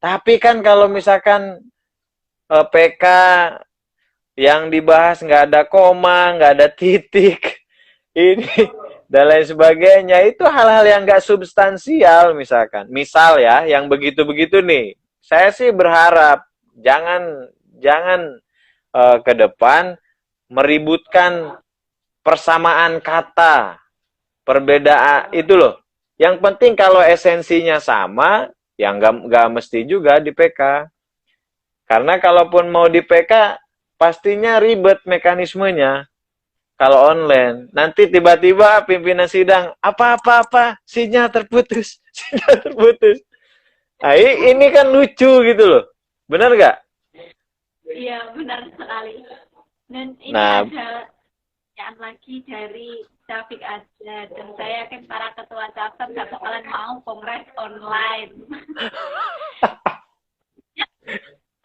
Tapi kan kalau misalkan PK yang dibahas nggak ada koma, nggak ada titik, ini dan lain sebagainya, itu hal-hal yang nggak substansial misalkan. Misal ya, yang begitu-begitu nih, saya sih berharap jangan ke depan meributkan persamaan kata, perbedaan itu loh. Yang penting kalau esensinya sama, ya nggak mesti juga di PK. Karena kalaupun mau di PK, pastinya ribet mekanismenya. Kalau online, nanti tiba-tiba pimpinan sidang apa-apa, sinyal terputus, sinyal terputus. Nah, ini kan lucu gitu loh, benar nggak? Iya, benar sekali. Dan ini ada pertanyaan lagi dari Syafiq aja, dan saya yakin para ketua cabang nggak bakalan mau kongres online.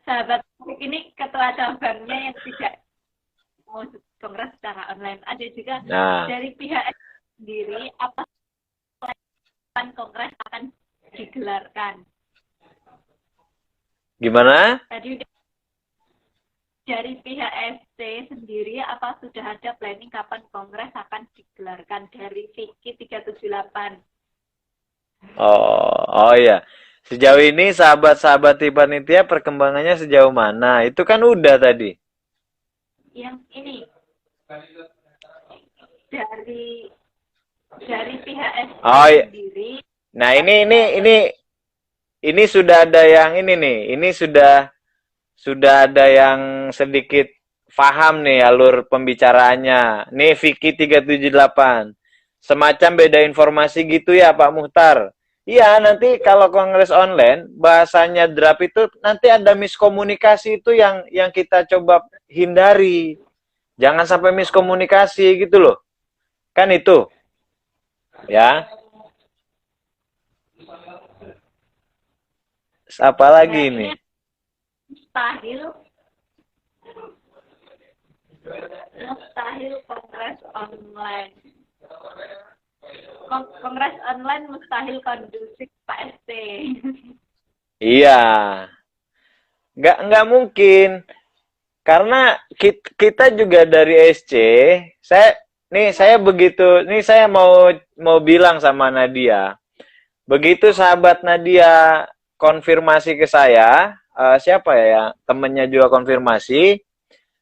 Sahabat, ini ketua cabangnya yang tidak mau kongres secara online. Ada juga dari pihak sendiri, apa kongres akan digelarkan? Gimana? Tadi dari pihak SC sendiri, apa sudah ada planning kapan kongres akan digelarkan dari Vicky 378? Oh ya. Sejauh ini sahabat-sahabat di panitia perkembangannya sejauh mana? Itu kan udah tadi. Yang ini dari pihak SC sendiri. Nah, ini sudah ada yang ini nih. Ini sudah ada yang sedikit paham nih alur pembicaraannya. Nih Vicky 378. Semacam beda informasi gitu ya Pak Muhtar. Iya, nanti kalau kongres online bahasanya draft itu nanti ada miskomunikasi itu yang kita coba hindari. Jangan sampai miskomunikasi gitu loh. Kan itu. Ya. Apa lagi ini? Mustahil kongres online. Kongres online mustahil kondusif Pak ST. Iya. Nggak mungkin. Karena kita juga dari SC, saya mau bilang sama Nadia. Begitu sahabat Nadia konfirmasi ke saya, siapa ya temennya juga konfirmasi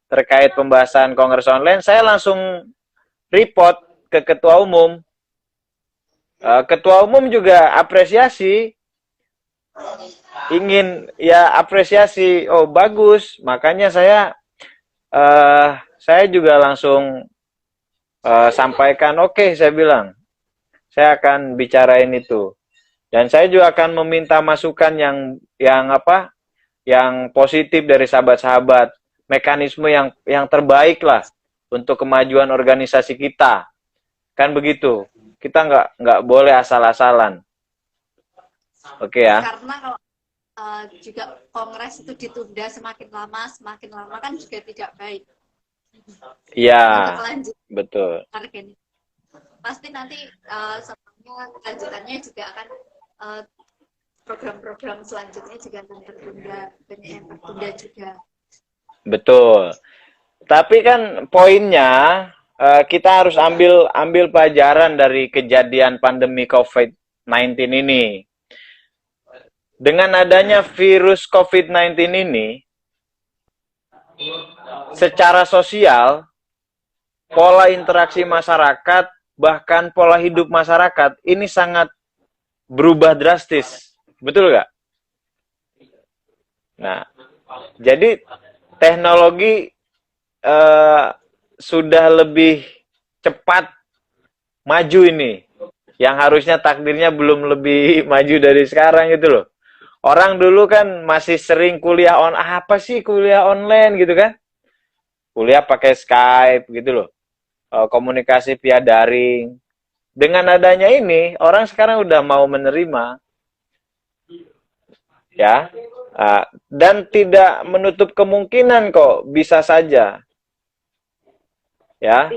terkait pembahasan kongres online, saya langsung report ke ketua umum. Ketua umum juga apresiasi, ingin ya apresiasi, oh bagus, makanya saya juga langsung sampaikan, oke, saya bilang saya akan bicarain itu. Dan saya juga akan meminta masukan yang positif dari sahabat-sahabat, mekanisme yang terbaik lah untuk kemajuan organisasi kita. Kan begitu. Kita nggak boleh asal-asalan. Oke ya. Karena kalau juga kongres itu ditunda semakin lama kan juga tidak baik. Iya. Lanjut Betul. target. Pasti nanti semuanya kelanjutannya juga akan program-program selanjutnya juga akan tertunda, banyak yang tertunda juga. Betul. Tapi kan poinnya kita harus ambil pelajaran dari kejadian pandemi COVID-19 ini. Dengan adanya virus COVID-19 ini, secara sosial, pola interaksi masyarakat, bahkan pola hidup masyarakat, ini sangat berubah drastis. Betul nggak? Nah, jadi teknologi sudah lebih cepat maju ini. Yang harusnya takdirnya belum lebih maju dari sekarang gitu loh. Orang dulu kan masih sering kuliah apa sih kuliah online gitu kan? Kuliah pakai Skype gitu loh. Komunikasi via daring. Dengan adanya ini, orang sekarang udah mau menerima. Ya. Dan tidak menutup kemungkinan kok, bisa saja. Ya.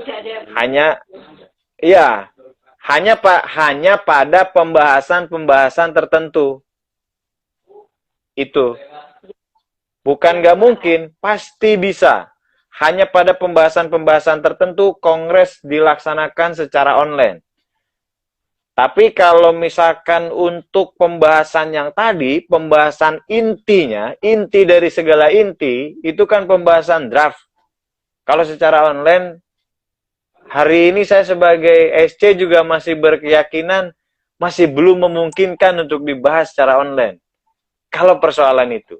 Hanya pada pembahasan tertentu. Itu. Bukan nggak mungkin, pasti bisa. Hanya pada pembahasan tertentu kongres dilaksanakan secara online. Tapi kalau misalkan untuk pembahasan yang tadi, pembahasan intinya, inti dari segala inti, itu kan pembahasan draft. Kalau secara online, hari ini saya sebagai SC juga masih berkeyakinan, masih belum memungkinkan untuk dibahas secara online. Kalau persoalan itu.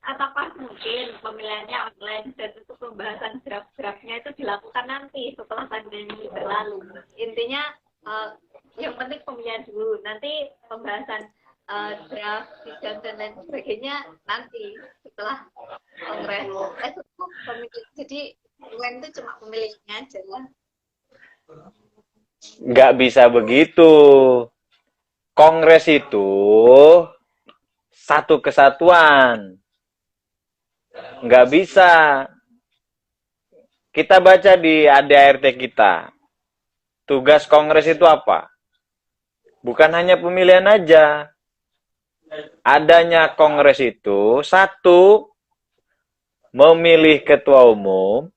Apakah mungkin pemilihannya online dan untuk pembahasan draft-draftnya itu dilakukan nanti setelah pandemi berlalu? Intinya yang penting pemilihan dulu, nanti pembahasan draft dan lain sebagainya nanti setelah kongres. Jadi UN itu cuma pemilihannya aja lah. Nggak bisa begitu. Kongres itu satu kesatuan. Nggak bisa. Kita baca di ADART kita. Tugas kongres itu apa? Bukan hanya pemilihan aja. Adanya kongres itu, satu, memilih ketua umum,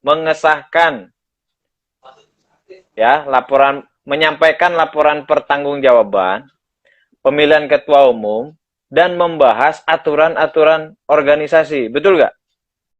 mengesahkan ya, menyampaikan laporan pertanggungjawaban, pemilihan ketua umum, dan membahas aturan-aturan organisasi. Betul nggak?